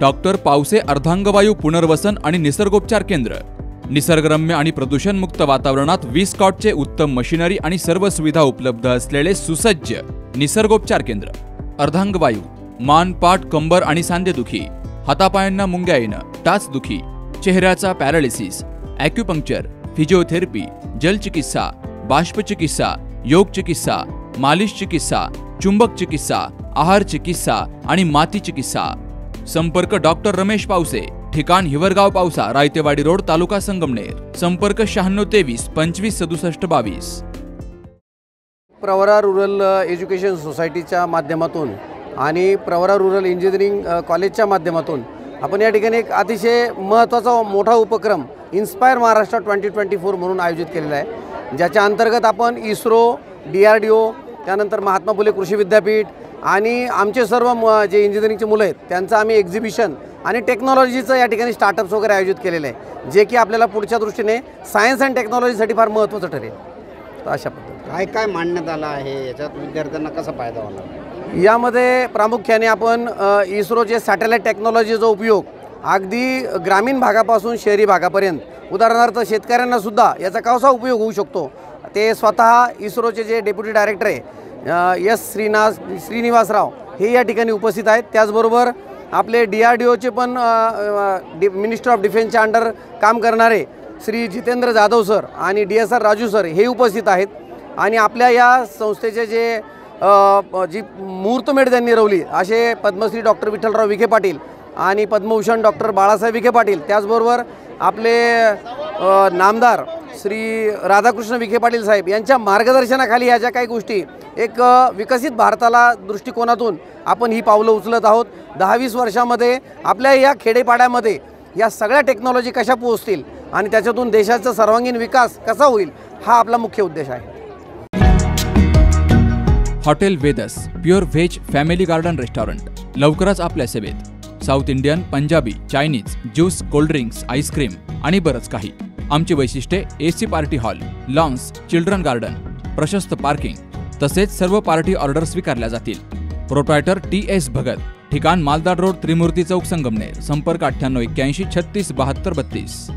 Doctor Pawase अर्धांगवायू पुनर्वसन आणि निसर्गोपचार केंद्र। निसर्गरम्य आणि प्रदूषणमुक्त वातावरणात 20 कॉटचे उत्तम मशिनरी आणि सर्व सुविधा उपलब्ध असलेले सुसज्ज निसर्गोपचार केंद्र। अर्धांगवायू, मान, पाठ, कंबर आणि सांधेदुखी, हातापायांना मुंग्या येणं, टाचदुखी, चेहऱ्याचा पॅरालिसिस, ॲक्युपंक्चर, फिजिओथेरपी, जलचिकित्सा, बाष्पचिकित्सा, योग चिकित्सा, मालिश चिकित्सा, चुंबक चिकित्सा, आहार चिकित्सा आणि माती चिकित्सा। संपर्क डॉक्टर रमेश पावसे, ठिकाण हिवरगाव पावसा, रायतेवाडी रोड, तालुका संगमनेर। संपर्क 9623 25 67 22। प्रवरा रूरल एज्युकेशन सोसायटीच्या माध्यमातून आणि प्रवरा रूरल इंजिनिअरिंग कॉलेजच्या माध्यमातून आपण या ठिकाणी एक अतिशय महत्त्वाचा मोठा उपक्रम इन्स्पायर महाराष्ट्र 2024 म्हणून आयोजित केलेला आहे, ज्याच्या अंतर्गत आपण इस्रो, DRDO, त्यानंतर महात्मा फुले कृषी विद्यापीठ आणि आमचे सर्व जे इंजिनिअरिंगचे मुलं आहेत त्यांचं आम्ही एक्झिबिशन आणि टेक्नॉलॉजीचं या ठिकाणी स्टार्टअप्स वगैरे आयोजित केलेलं आहे, जे की आपल्याला पुढच्या दृष्टीने सायन्स अँड टेक्नॉलॉजीसाठी फार महत्त्वाचं ठरेल। तर अशा पद्धतीने काय काय मांडण्यात आलं आहे, याच्यात विद्यार्थ्यांना कसा फायदा होणार? यामध्ये प्रामुख्याने आपण इस्रोचे सॅटेलाईट टेक्नॉलॉजीचा उपयोग अगदी ग्रामीण भागापासून शहरी भागापर्यंत, उदाहरणार्थ शेतकऱ्यांनासुद्धा याचा कसा उपयोग होऊ शकतो ते स्वतः इस्रोचे जे डेप्युटी डायरेक्टर आहे श्रीनिवासराव हे या ठिकाणी उपस्थित आहेत। त्याचबरोबर आपले DRDOचे पण मिनिस्टर ऑफ डिफेन्सच्या अंडर काम करणारे श्री जितेंद्र जाधव सर आणि DSR राजू सर हे उपस्थित आहेत। आणि आपल्या या संस्थेचे जे जी मुहूर्तमेढ त्यांनी रवली असे पद्मश्री डॉक्टर विठ्ठलराव विखे पाटील आणि पद्मभूषण डॉक्टर बाळासाहेब विखे पाटील, त्याचबरोबर आपले नामदार श्री राधाकृष्ण विखे पाटील साहेब यांच्या मार्गदर्शनाखाली ह्या ज्या काही गोष्टी एक विकसित भारताला दृष्टिकोनातून आपण ही पावलं उचलत आहोत। 10-20 वर्षामध्ये आपल्या या खेडेपाड्यामध्ये या सगळ्या टेक्नॉलॉजी कशा पोहोचतील आणि त्याच्यातून देशाचा सर्वांगीण विकास कसा होईल हा आपला मुख्य उद्देश आहे। Hotel Vedas, pure veg family garden restaurant लवकरच आपल्या सेवेत। South Indian, Punjabi, Chinese, juice, cold drinks, ice cream आणि बरंच काही। आमची वैशिष्ट्ये AC party hall, lawns, children garden, प्रशस्त पार्किंग तसेच सर्व पार्टी ऑर्डर स्वीकारल्या जातील। प्रोप्रायटर TS भगत, ठिकाण मालदाड रोड, त्रिमूर्ती चौक, संगमनेर। संपर्क 9881 36 72 32।